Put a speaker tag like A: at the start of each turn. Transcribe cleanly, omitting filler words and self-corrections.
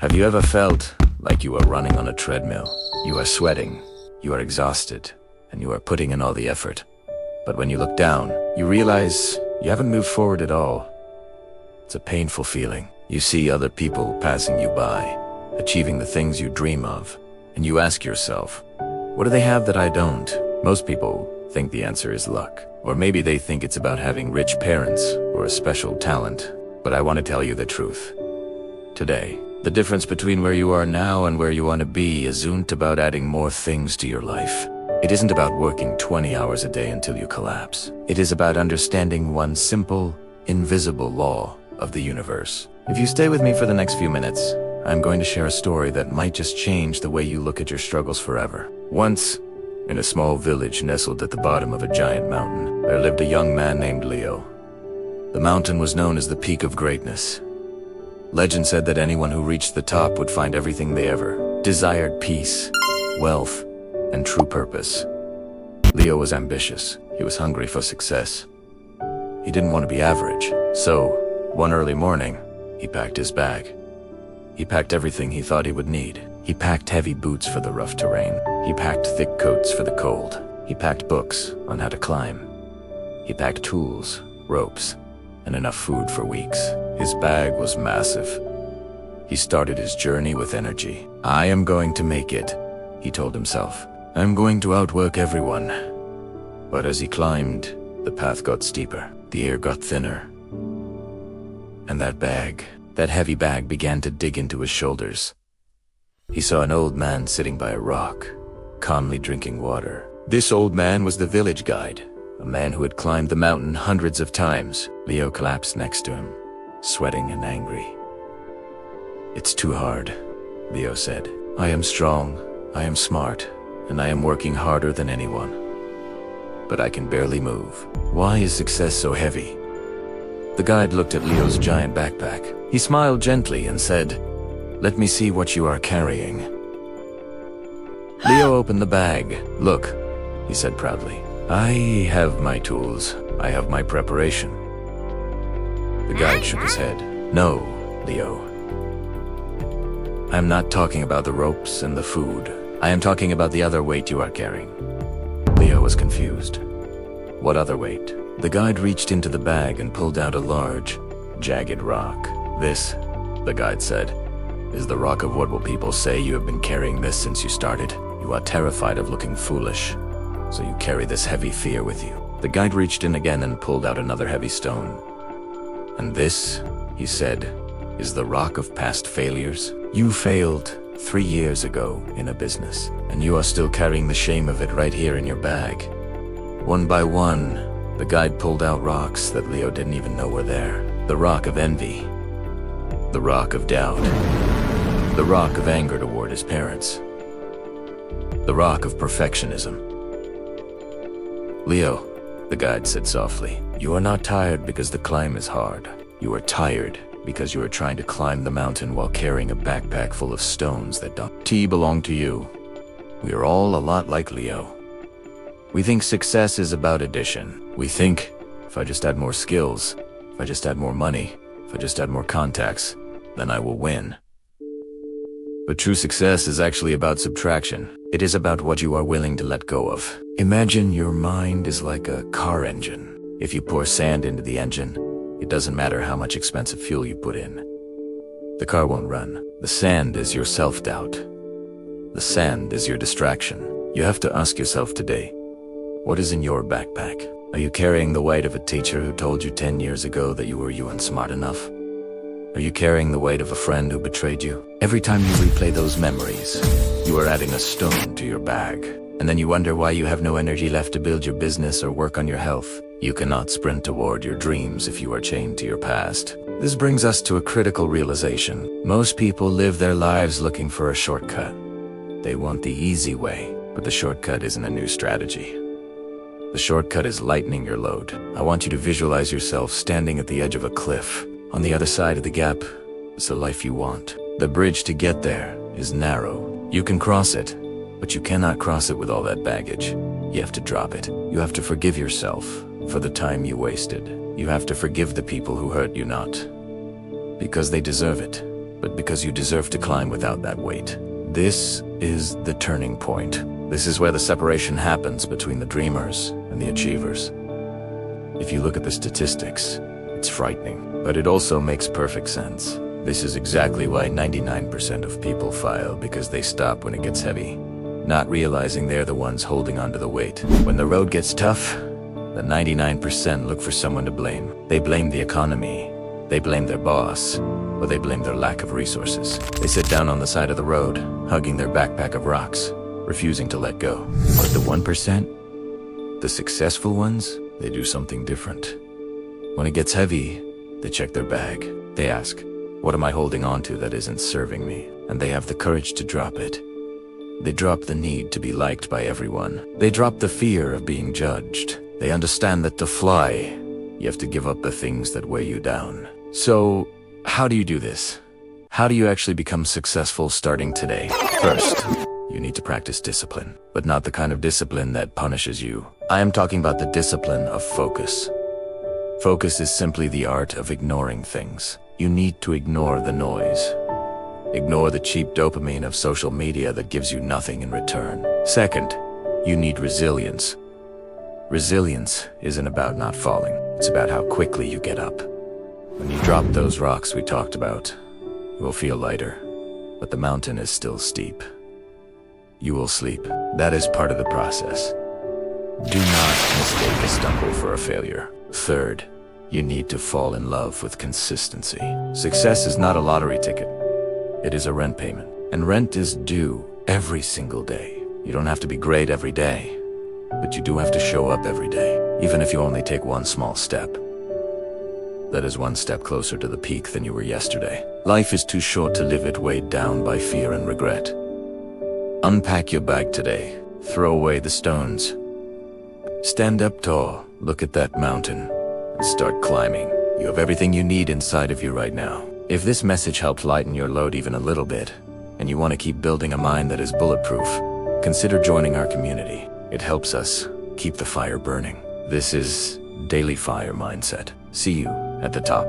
A: Have you ever felt like you are running on a treadmill? You are sweating, you are exhausted, and you are putting in all the effort. But when you look down, you realize you haven't moved forward at all. It's a painful feeling. You see other people passing you by, achieving the things you dream of, and you ask yourself, what do they have that I don't? Most people think the answer is luck, or maybe they think it's about having rich parents or a special talent. But I want to tell you the truth. Today, the difference between where you are now and where you want to be isn't about adding more things to your life. It isn't about working 20 hours a day until you collapse. It is about understanding one simple, invisible law of the universe. If you stay with me for the next few minutes, I'm going to share a story that might just change the way you look at your struggles forever. Once, in a small village nestled at the bottom of a giant mountain, there lived a young man named Leo. The mountain was known as the Peak of Greatness. Legend said that anyone who reached the top would find everything they ever desired: peace, wealth, and true purpose. Leo was ambitious. He was hungry for success. He didn't want to be average. So, one early morning, he packed his bag. He packed everything he thought he would need. He packed heavy boots for the rough terrain. He packed thick coats for the cold. He packed books on how to climb. He packed tools, ropes, and enough food for weeks. His bag was massive. He started his journey with energy. I am going to make it, he told himself. I'm going to outwork everyone. But as he climbed, the path got steeper. The air got thinner. And that heavy bag began to dig into his shoulders. He saw an old man sitting by a rock, calmly drinking water. This old man was the village guide, a man who had climbed the mountain hundreds of times. Leo collapsed next to him, sweating and angry. It's too hard, Leo said. I am strong, I am smart, and I am working harder than anyone. But I can barely move. Why is success so heavy? The guide looked at Leo's giant backpack. He smiled gently and said, let me see what you are carrying. Leo opened the bag. Look, he said proudly. I have my tools. I have my preparation. The guide shook his head. No, Leo. I'm not talking about the ropes and the food. I am talking about the other weight you are carrying. Leo was confused. What other weight? The guide reached into the bag and pulled out a large, jagged rock. This, the guide said, is the rock of what will people say. You have been carrying this since you started. You are terrified of looking foolish, so you carry this heavy fear with you. The guide reached in again and pulled out another heavy stone. And this, he said, is the rock of past failures. You failed 3 years ago in a business, and you are still carrying the shame of it right here in your bag. One by one, the guide pulled out rocks that Leo didn't even know were there. The rock of envy, the rock of doubt, the rock of anger toward his parents, the rock of perfectionism. Leo, the guide said softly, you are not tired because the climb is hard. You are tired because you are trying to climb the mountain while carrying a backpack full of stones that don't belong to you. We are all a lot like Leo. We think success is about addition. We think, if I just add more skills, if I just add more money, if I just add more contacts, then I will win. But true success is actually about subtraction. It is about what you are willing to let go of. Imagine your mind is like a car engine. If you pour sand into the engine, it doesn't matter how much expensive fuel you put in. The car won't run. The sand is your self-doubt. The sand is your distraction. You have to ask yourself today, what is in your backpack? Are you carrying the weight of a teacher who told you 10 years ago that you weren't smart enough? Are you carrying the weight of a friend who betrayed you? Every time you replay those memories, you are adding a stone to your bag. And then you wonder why you have no energy left to build your business or work on your health. You cannot sprint toward your dreams if you are chained to your past. This brings us to a critical realization. Most people live their lives looking for a shortcut. They want the easy way, but the shortcut isn't a new strategy. The shortcut is lightening your load. I want you to visualize yourself standing at the edge of a cliff. On the other side of the gap is the life you want. The bridge to get there is narrow. You can cross it, but you cannot cross it with all that baggage. You have to drop it. You have to forgive yourself for the time you wasted. You have to forgive the people who hurt you, not because they deserve it, but because you deserve to climb without that weight. This is the turning point. This is where the separation happens between the dreamers and the achievers. If you look at the statistics, it's frightening, but it also makes perfect sense. This is exactly why 99% of people fail, because they stop when it gets heavy, not realizing they're the ones holding onto the weight. When the road gets tough, the 99% look for someone to blame. They blame the economy, they blame their boss, or they blame their lack of resources. They sit down on the side of the road, hugging their backpack of rocks, refusing to let go. But the 1%, the successful ones, they do something different. When it gets heavy, they check their bag. They ask, what am I holding on to that isn't serving me? And they have the courage to drop it. They drop the need to be liked by everyone. They drop the fear of being judged. They understand that to fly, you have to give up the things that weigh you down. So, how do you do this? How do you actually become successful starting today? First, you need to practice discipline, but not the kind of discipline that punishes you. I am talking about the discipline of focus. Focus is simply the art of ignoring things. You need to ignore the noise. Ignore the cheap dopamine of social media that gives you nothing in return. Second, you need resilience. Resilience isn't about not falling. It's about how quickly you get up. When you drop those rocks we talked about, you will feel lighter, but the mountain is still steep. You will sleep. That is part of the process. Do not mistake a stumble for a failure. Third, you need to fall in love with consistency. Success is not a lottery ticket. It is a rent payment, and rent is due every single day. You don't have to be great every day, but you do have to show up every day, even if you only take one small step. That is one step closer to the peak than you were yesterday. Life is too short to live it weighed down by fear and regret. Unpack your bag today. Throw away the stones. Stand up tall, look at that mountain, and start climbing. You have everything you need inside of you right now. If this message helped lighten your load even a little bit, and you want to keep building a mind that is bulletproof, consider joining our community. It helps us keep the fire burning. This is DailyFire Mindset. See you at the top.